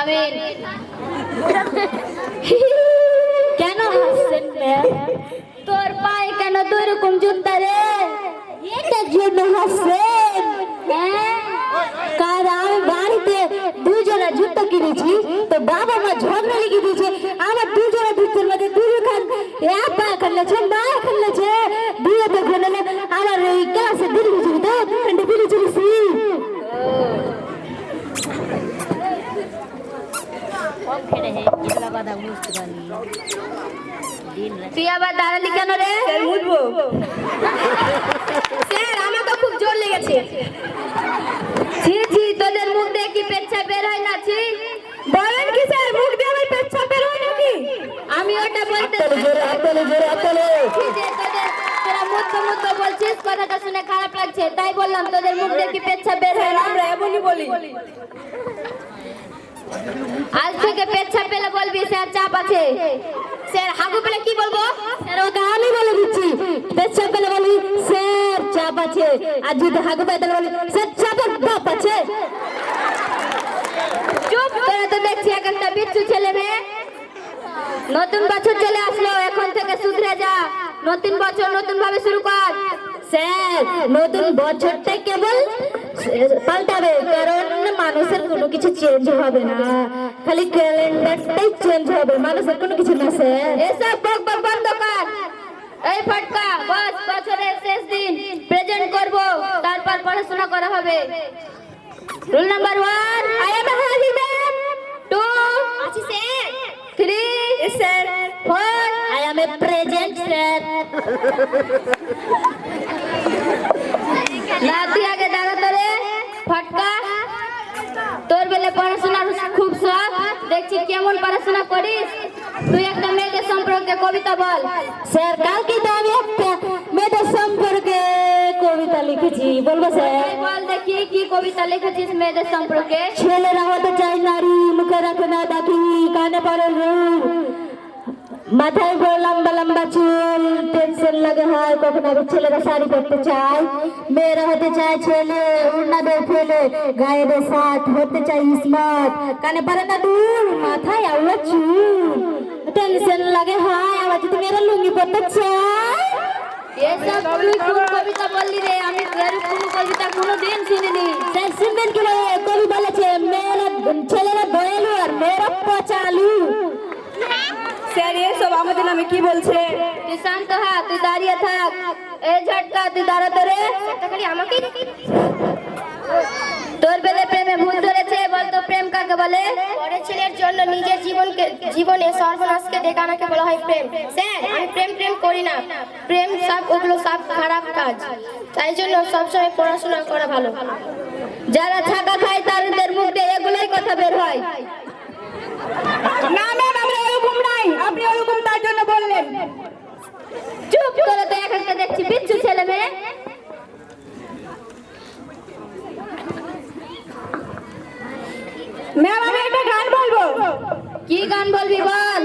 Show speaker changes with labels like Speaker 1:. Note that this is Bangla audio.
Speaker 1: কামিন। কেন হাসছেন ম্যাম? তোর পায়ে কেন দুই রকম জুতা রে? এটার জন্য হাসছেন? হ্যাঁ, কারণ আমি বাড়িতে দুজোড়া জুতা কিনেছি, তো বাবা মা ঝগড়া লেগে দিয়েছে। আমার দুজোড়া জুতার মধ্যে দুখান এক পা খেলেছে, মা খেলেছে, বিয়েতে খেলে আমার এই ক্লাসে দিল বুঝবি তো দুখানটা বিলে চলেছি। তুই আবার দাঁড়ালি কেন রে?
Speaker 2: বুঝবো
Speaker 1: স্যার আমার তো খুব জোর লেগেছে। ছি ছি, তোদের মুখ দিয়ে কি পেচ্ছাপ বের হয় না? ছি,
Speaker 2: বলেন কি স্যার, মুখ দিয়ে আমার পেচ্ছাপ বের হয় নাকি?
Speaker 1: আমি ওটা বলতে তোরা মুখ বলছিস, কথাটা শুনে খারাপ লাগছে, তাই বললাম তোদের মুখ দিয়ে কি পেচ্ছাপ বের হয় না?
Speaker 2: আমরা এমনই বলি।
Speaker 1: আজ থেকে পেচ্ছাপ পেলে বলবি স্যার চাপ আছে। স্যার হাগু পেলে কি বলবো? স্যার ওটা আমি বলে দিচ্ছি, পেচ্ছাপ পেলে বলবি স্যার চাপ আছে, আর যদি হাগু পেলে বলবি স্যার চাপের বাপ আছে। চুপ করে, তো দেখছি এক একটা বিচ্ছু ছেলে মেয়ে। নতুন বছর চলে আসলো, এখন থেকে শুধরে যা, নতুন বছর নতুন ভাবে শুরু কর। স্যার নতুন বছরটা কেবল পাল্টাবে, কারণ মানুষের কোনো কিছু চেঞ্জ হবে না, খালি ক্যালেন্ডারটাই চেঞ্জ হবে, মানুষের কোনো কিছু না। স্যার এসব বক বক বন্ধ কর। এই ফটকা বস, বছরের শেষ দিন প্রেজেন্ট করব, তারপর পড়াশোনা করা হবে। রুল নাম্বার 1, আই এম হাজির ম্যাম। 2, আছি sir. 3,
Speaker 2: Yes, sir.
Speaker 1: 4, I am a present sir. না তুই আগে দাঁড়া তো রে ফটকা, তোর বেলে পড়াশোনার খুব শখ, দেখছি কেমন পড়াশোনা করিস। তুই একটা মেয়েদের সম্পর্কে কবিতা বল। স্যার কালকে তো আমি একটা মেয়েদের সম্পর্কে কবিতা লিখেছি, বলবো স্যার? বল দেখি কি কবিতা লিখেছিস মেয়েদের সম্পর্কে। ছেলেরা হতে চাই নারী, মুখে রাখে না দাঁড়ি, কানে পড়ে রূপ, মাথায় বড় লম্বা লম্বা চুল, টেনশন লাগে হয় কখনো ছেলেরা শাড়ি পরতে চায়, মেয়েরা হতে চায় ছেলে উড়না দে ফেলে, গায়ে দে শার্ট, হতে চাই স্মার্ট, কানে পারে না দুল, মাথায় আউলা চুল, টেনশন লাগে হয় আবার যদি মেয়েরা লুঙ্গি পরতে চায়। এসব তুই কোন কবিতা বললি রে? আমি এরকম কবিতা কোনোদিন শুনিনি। স্যার শুনবেন কি রে? কবি বলেছে মেয়েরা ছেলেরা দয়ালু আর মেয়েরা পচালু।
Speaker 2: স্যার এসব আমাদের নামে কি বলছে?
Speaker 1: তুই শান্ত হ, তুই দাঁড়িয়ে থাক। এই ঝটকা তুই দাঁড়াতে রে, খালি আমাকে। তোর বেলে প্রেমে ভুল ধরেছে, বলতো প্রেম কাকে বলে?
Speaker 3: পরের ছেলের জন্য নিজের জীবনে সর্বনাশকে ডেকে আনাকে বলা হয় প্রেম। স্যার আমি প্রেম করি না, প্রেম সব ওগুলো সব খারাপ কাজ, তাই জন্য সবসময় পড়াশোনা করা ভালো।
Speaker 1: যারা ছাকা খায় তাদের মুখ দিয়ে এগুলোই কথা বের হয়।
Speaker 2: না ম্যাম, আমরা এরকম নাই, আপনি এরকম তার জন্য বললেন।
Speaker 1: চুপ করে, তো এক একটা দেখছি বিচ্ছু ছেলে মেয়ে।
Speaker 2: ম্যাম আমি একটা গান বলবো।
Speaker 1: কি গান বলবি বল?